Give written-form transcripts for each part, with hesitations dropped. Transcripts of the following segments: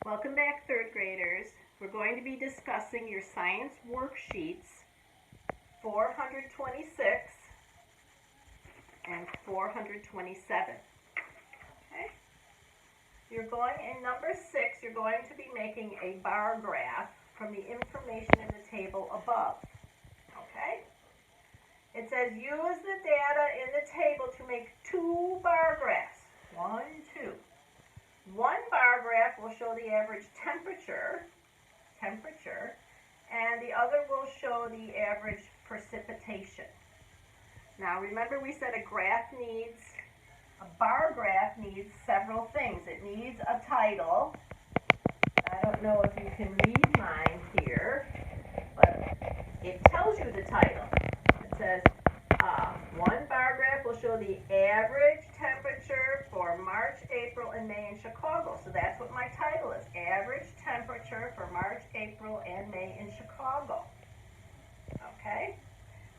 Welcome back, third graders. We're going to be discussing your science worksheets 426 and 427. Okay? You're going in number 6, you're going to be making a bar graph from the information in the table above. Okay? It says use the data in the table to make 2 bar graphs. 1, 2. One bar graph will show the average temperature, and the other will show the average precipitation. Now remember we said a bar graph needs several things. It needs a title. I don't know if you can read mine here, but it tells you the title. It says, one bar graph will show the average temperature for March, April, and May in Chicago. So that's what my title is, average temperature for March, April, and May in Chicago. Okay?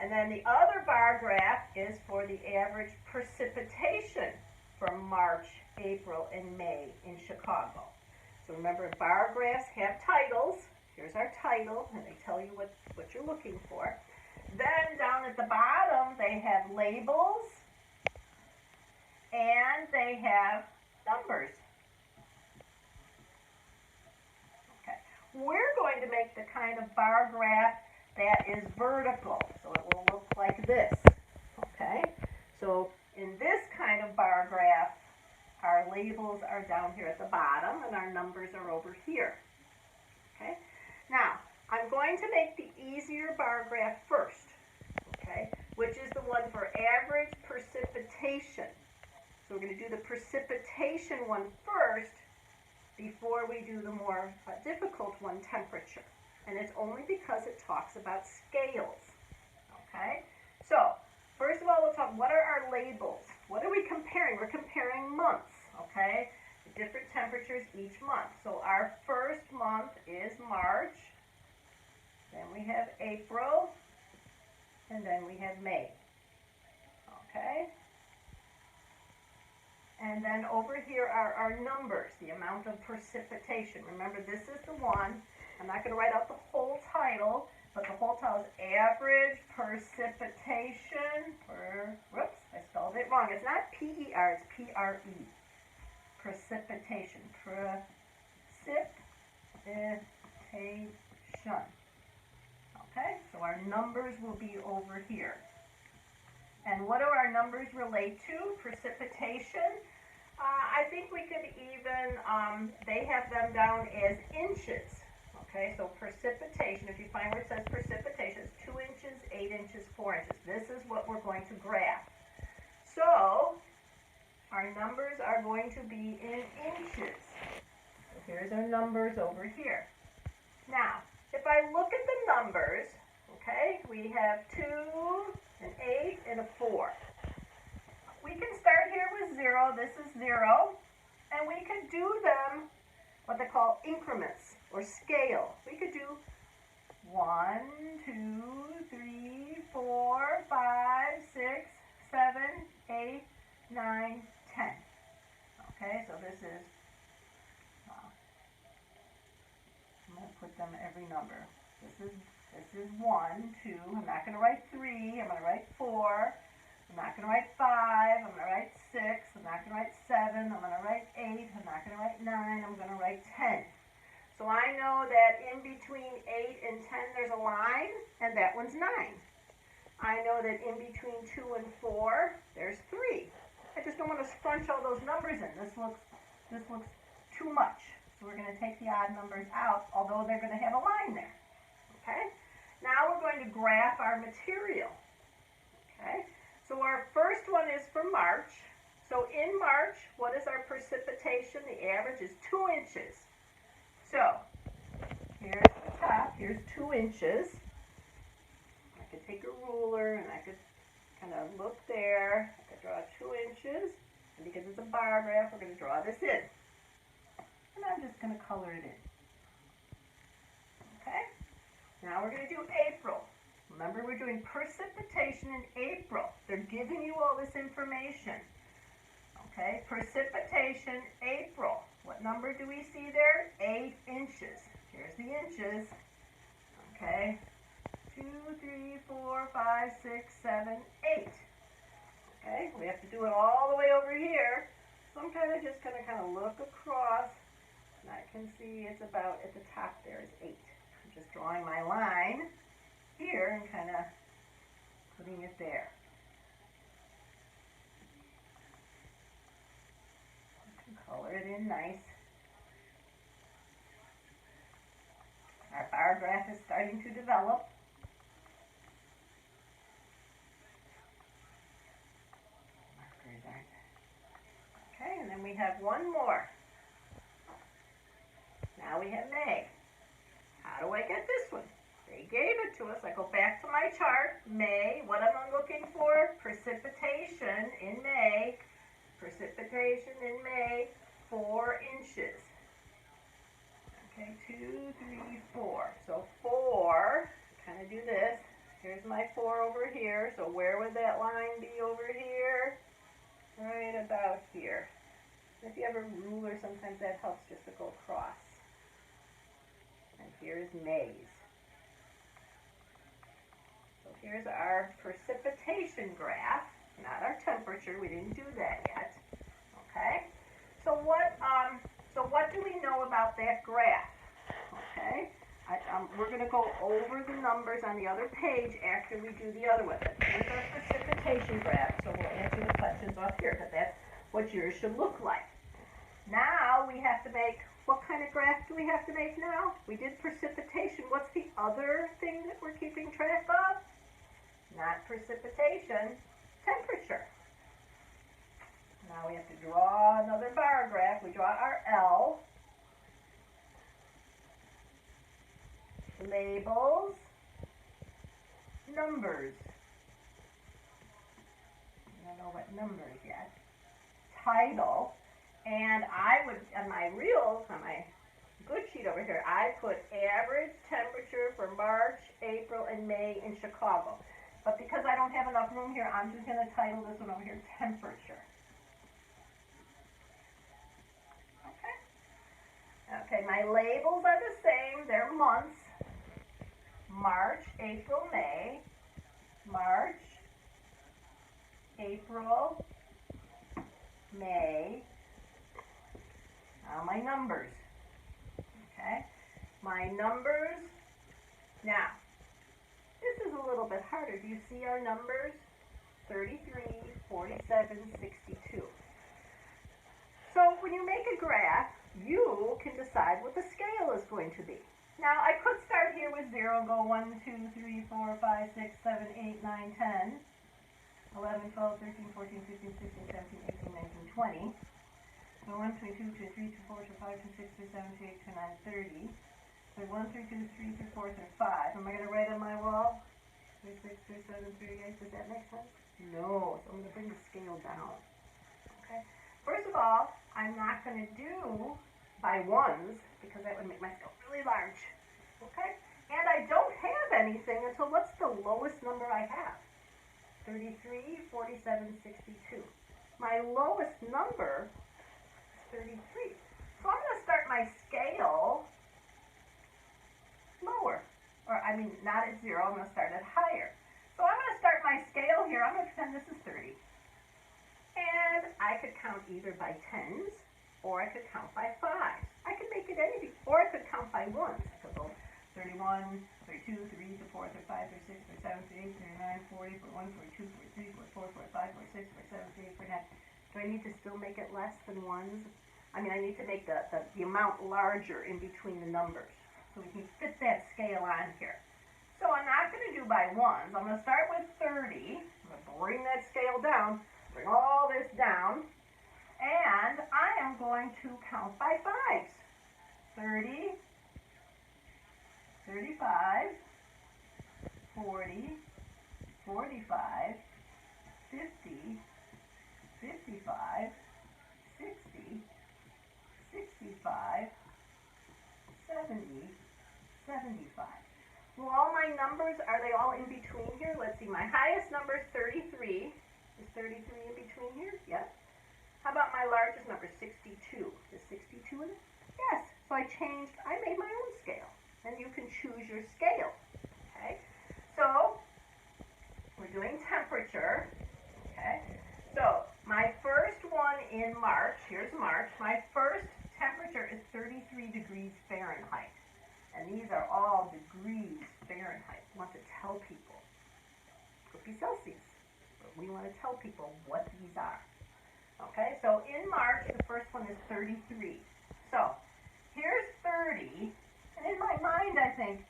And then the other bar graph is for the average precipitation for March, April, and May in Chicago. So remember, bar graphs have titles. Here's our title, and they tell you what you're looking for. Then down at the bottom, they have labels and they have numbers. Okay. We're going to make the kind of bar graph that is vertical, so it will look like this. Okay. So in this kind of bar graph, our labels are down here at the bottom and our numbers are over here. Okay. Now, I'm going to make the easier bar graph first, okay, which is the one for average precipitation. So we're going to do the precipitation one first before we do the more difficult one, temperature. And it's only because it talks about scales, okay? So, first of all, we'll talk, what are our labels? What are we comparing? We're comparing months, okay? Different temperatures each month. So our first month is March. Then we have April, and then we have May, okay? And then over here are our numbers, the amount of precipitation. Remember, this is the one, I'm not going to write out the whole title, but the whole title is average precipitation whoops, I spelled it wrong. It's not P-E-R, it's P-R-E. Precipitation, Okay, so our numbers will be over here. And what do our numbers relate to? Precipitation. I think we could even, they have them down as inches. Okay, so precipitation, if you find where it says precipitation, it's 2 inches, 8 inches, 4 inches. This is what we're going to graph. So, our numbers are going to be in inches. So here's our numbers over here. Now, if I look at the numbers, okay, we have 2, an 8, and a 4. We can start here with 0. This is 0. And we could do them what they call increments or scale. We could do 1, 2, 3, 4, 5, 6, 7, 8, 9, 10. Okay, so this is, I'm going to put them every number. This is 1, 2, I'm not going to write 3, I'm going to write 4, I'm not going to write 5, I'm going to write 6, I'm not going to write 7, I'm going to write 8, I'm not going to write 9, I'm going to write 10. So I know that in between 8 and 10 there's a line, and that one's 9. I know that in between 2 and 4 there's 3. I just don't want to scrunch all those numbers in. This looks too much. So we're going to take the odd numbers out, although they're going to have a line there. Okay? Now we're going to graph our material. Okay? So our first one is for March. So in March, what is our precipitation? The average is 2 inches. So here's the top. Here's 2 inches. I could take a ruler and I could kind of look there. I could draw 2 inches. And because it's a bar graph, we're going to draw this in. And I'm just going to color it in. Okay? Now we're going to do April. Remember, we're doing precipitation in April. They're giving you all this information. Okay? Precipitation, April. What number do we see there? 8 inches. Here's the inches. Okay. 2, 3, 4, 5, 6, 7, 8. Okay, we have to do it all the way over here. So I'm just going to kind of look across, and I can see it's about at the top there is 8. I'm just drawing my line here and kind of putting it there. I can color it in nice. Our bar graph is starting to develop. Okay, and then we have one more. Now we have May. How do I get this one? They gave it to us. I go back to my chart. May, what am I looking for? Precipitation in May. Precipitation in May, 4 inches. Okay, 2, 3, 4. So 4, kind of do this. Here's my 4 over here. So where would that line be over here? Right about here. If you have a ruler, sometimes that helps just to go across. And here's May's. So here's our precipitation graph, not our temperature. We didn't do that yet. Okay. So what do we know about that graph? Okay. We're going to go over the numbers on the other page after we do the other one. Here's our precipitation graph, so we'll answer the questions up here, because that's what yours should look like. Now we have to make, what kind of graph do we have to make now? We did precipitation. What's the other thing that we're keeping track of? Not precipitation, temperature. Now we have to draw another bar graph. We draw our L. Labels, numbers. I don't know what numbers yet. Title, and I would, on my good sheet over here, I put average temperature for March, April, and May in Chicago. But because I don't have enough room here, I'm just going to title this one over here, temperature. Okay, my labels are the same. They're months. March, April, May. March, April, May. Now my numbers. Okay, my numbers. Now, this is a little bit harder. Do you see our numbers? 33, 47, 62. So when you make a graph, you can decide what the scale is going to be. Now, I could start here with 0, go 1, 2, 3, 4, 5, 6, 7, 8, 9, 10, 11, 12, 13, 14, 15, 16, 17, 18, 19, 20. So 1, 2, 2, 3, 2, 4, 2, 5, 2, 6, 2, 7, 2, 8, 2, 9, 30. So 1, 3, 2, 3, 2, 4, 3, 5. Am I going to write on my wall? 3, 6, 3, 7, 3, 8. Does that make sense? No. So I'm going to bring the scale down. Okay. First of all, I'm not going to do by ones, because that would make my scale really large. Okay? And I don't have anything until what's the lowest number I have? 33, 47, 62. My lowest number is 33. So I'm going to start my scale lower. Or, I mean, not at 0. I'm going to start it higher. So I'm going to start my scale here. I'm going to pretend this is 30. And I could count either by tens, or I could count by 5s. I could make it anything. Or I could count by ones. I could go 31, 32, 33, 34, 35, 36, 37, 38, 39, 40, 41, 42, 43, 44, 45, 46, 47, 48, 49. Do I need to still make it less than ones? I mean, I need to make the amount larger in between the numbers, so we can fit that scale on here. So I'm not going to do by ones. I'm going to start with 30. I'm going to bring that scale down, bring all this down, and I am going to count by 5s. 30, 35, 40, 45, 50, 55, 60, 65, 70, 75. Well, all my numbers, are they all in between here? Let's see, my highest number is 33. Is 33 in between here? Yep. How about my largest number, 62? Is 62 in it? Yes. So I made my own scale. And you can choose your scale. Okay? So we're doing temperature. Okay? So my first one in March, here's March, my first temperature is 33 degrees Fahrenheit. And these are all degrees Fahrenheit. We want to tell people. Could be Celsius. But we want to tell people what these are. Okay, so in March, the first one is 33. So here's 30, and in my mind I think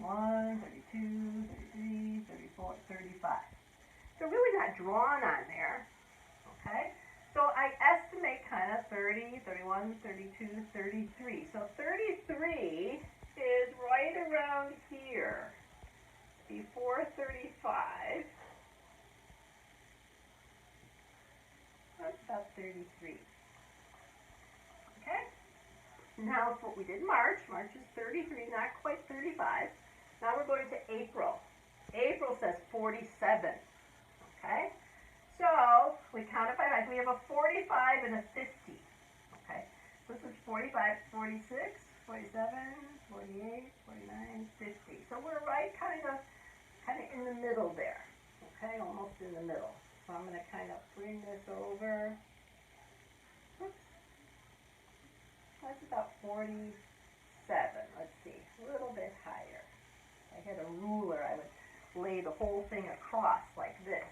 31, 32, 33, 34, 35. They're really not drawn on there. Okay, so I estimate kind of 30, 31, 32, 33. So 33 is right around here, before 35. That's about 33. Okay? Now it's what we did in March. March is 33, not quite 35. Now we're going to April. April says 47. Okay? So we count it by height. We have a 45 and a 50. Okay? So this is 45, 46, 47, 48, 49, 50. So we're right kind of in the middle there. Okay? Almost in the middle. So I'm going to kind of bring this over. Oops. That's about 47. Let's see. A little bit higher. If I had a ruler, I would lay the whole thing across like this.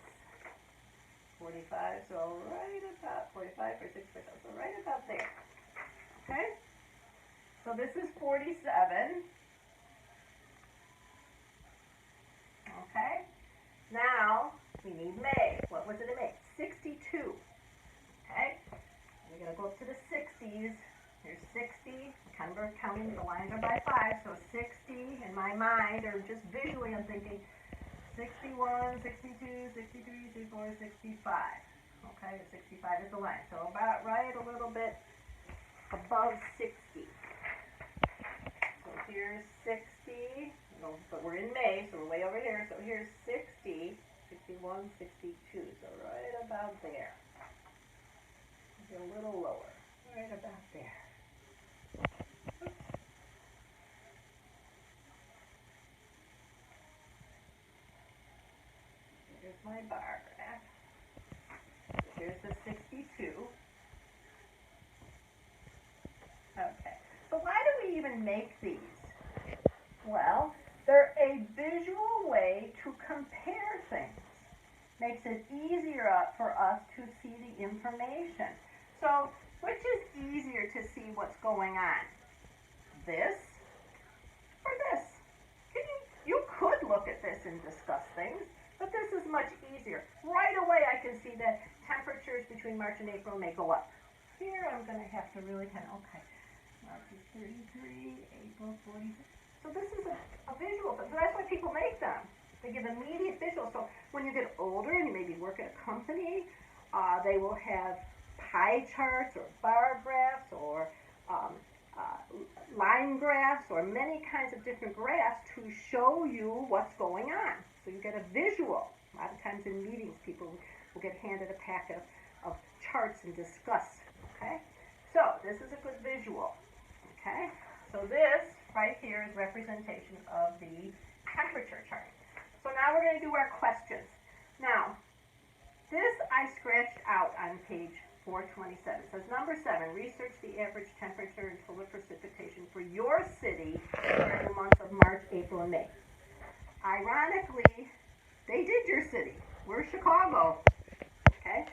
45, so right about 45 or 6 or so right about there. Okay? So this is 47. Okay? Now, we need May. What was it in May? 62. Okay? We're going to go up to the 60s. Here's 60. Remember, counting the lines are by 5, so 60 in my mind, or just visually, I'm thinking 61, 62, 63, 64, 65. Okay, 65 is the line. So about right a little bit above 60. So here's 60. But we're in May, so we're way over here. So here's 60. 61, 62, so right about there. Maybe a little lower, right about there. Oops. Here's my bar graph. Here's the 62. Okay, so why do we even make these? Well, they're a visual way to compare things. Makes it easier for us to see the information. So, which is easier to see what's going on? This or this? You could look at this and discuss things, but this is much easier. Right away I can see that temperatures between March and April may go up. Here I'm going to have to really okay, March is 33, April 46. So this is a visual thing. So that's why people make them. They give immediate visual. So when you get older and you maybe work at a company, they will have pie charts or bar graphs or line graphs or many kinds of different graphs to show you what's going on. So you get a visual. A lot of times in meetings, people will get handed a packet of charts and discuss. Okay? So this is a good visual. Okay? So this right here is representation of the temperature chart. So now we're going to do our questions. Now, this I scratched out on page 427. It says number 7, research the average temperature and total precipitation for your city during the months of March, April, and May. Ironically, they did your city. We're Chicago. Okay?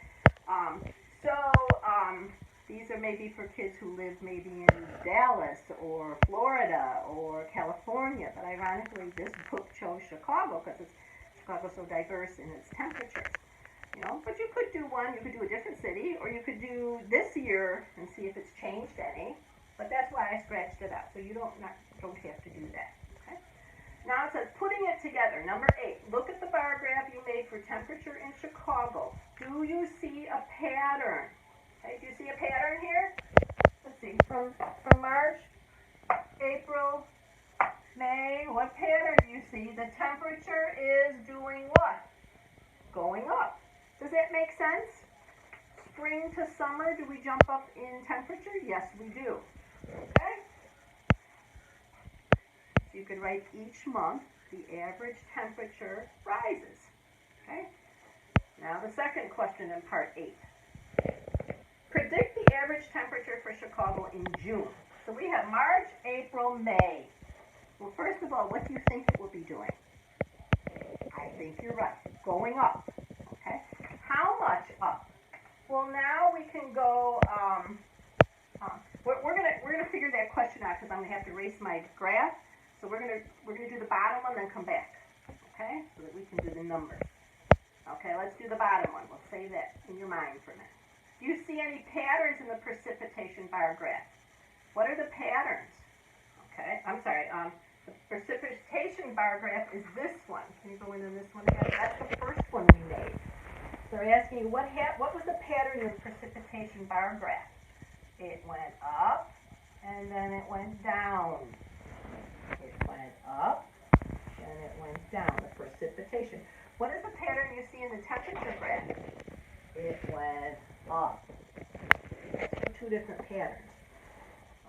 These are maybe for kids who live maybe in Dallas or Florida or California, but ironically this book chose Chicago because Chicago's so diverse in its temperatures. You know, but you could do one, you could do a different city, or you could do this year and see if it's changed any. But that's why I scratched it out, so you don't have to do that. Okay? Now it says putting it together. Number 8, look at the bar graph you made for temperature in Chicago. Do you see a pattern? Okay, do you see a pattern here? Let's see, from March, April, May, what pattern do you see? The temperature is doing what? Going up. Does that make sense? spring to summer, do we jump up in temperature? Yes, we do. Okay? So you could write each month the average temperature rises. Okay? Now the second question in part 8. Predict the average temperature for Chicago in June. So we have March, April, May. Well, first of all, what do you think it will be doing? I think you're right. Going up. Okay? How much up? Well, now we can go. We're gonna figure that question out because I'm gonna have to erase my graph. So we're gonna do the bottom one, then come back. Okay? So that we can do the numbers. Okay, let's do the bottom one. Let's say that in your mind for a minute. Do you see any patterns in the precipitation bar graph? What are the patterns? Okay, I'm sorry. The precipitation bar graph is this one. Can you go into this one again? That's the first one we made. So they're asking you what was the pattern in the precipitation bar graph? It went up and then it went down. It went up and it went down. The precipitation. What is the pattern you see in the temperature graph? It went up. Two different patterns.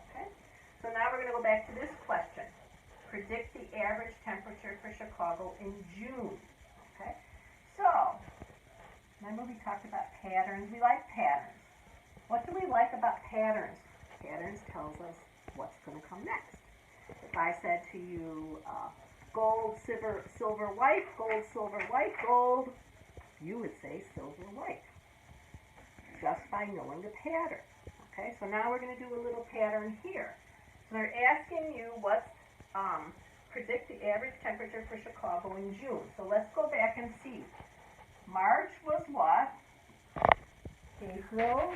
Okay? So now we're going to go back to this question. Predict the average temperature for Chicago in June. Okay? So, remember we talked about patterns? We like patterns. What do we like about patterns? Patterns tells us what's going to come next. If I said to you, gold, silver, white, gold, silver, white, gold, you would say silver, white, just by knowing the pattern. Okay, so now we're going to do a little pattern here. So they're asking you predict the average temperature for Chicago in June. So let's go back and see. March was what? April,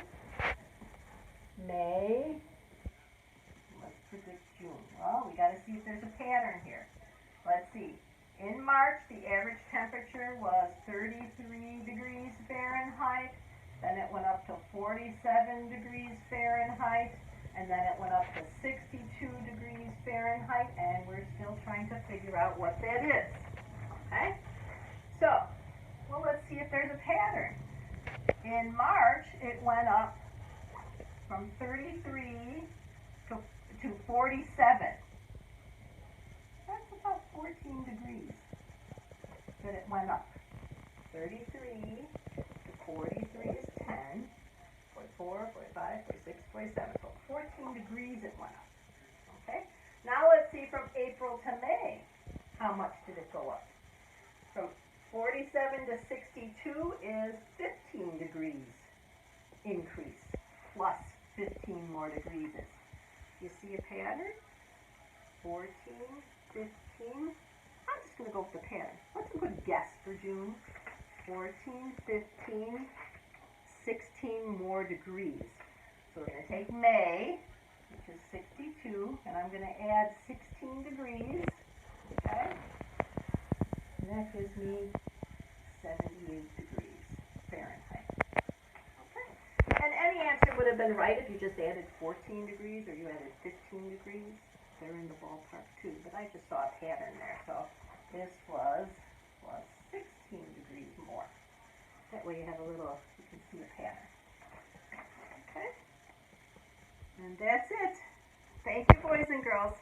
May. Let's predict June. Well, we got to see if there's a pattern here. Let's see. In March, the average temperature was 33 degrees Fahrenheit. Then it went up to 47 degrees Fahrenheit. And then it went up to 62 degrees Fahrenheit. And we're still trying to figure out what that is. Okay? So, well, let's see if there's a pattern. In March, it went up from 33 to 47. That's about 14 degrees that it went up. 33 to 43 is 10. 44, 45, 46, 47. So 14 degrees it went up. Okay? Now let's see from April to May. How much did it go up? From 47 to 62 is 15 degrees increase, plus 15 more degrees. You see a pattern? 14, 15. I'm just going to go with the pattern. What's a good guess for June? 14, 15, 16 more degrees. So we're going to take May, which is 62, and I'm going to add 16 degrees. Okay? And that gives me 78 degrees Fahrenheit. Okay? And any answer would have been right if you just added 14 degrees or you added 15 degrees. They're in the ballpark too, but I just saw a pattern there. So this was 16 degrees more. That way you have a little, you can see a pattern. Okay? And that's it. Thank you, boys and girls.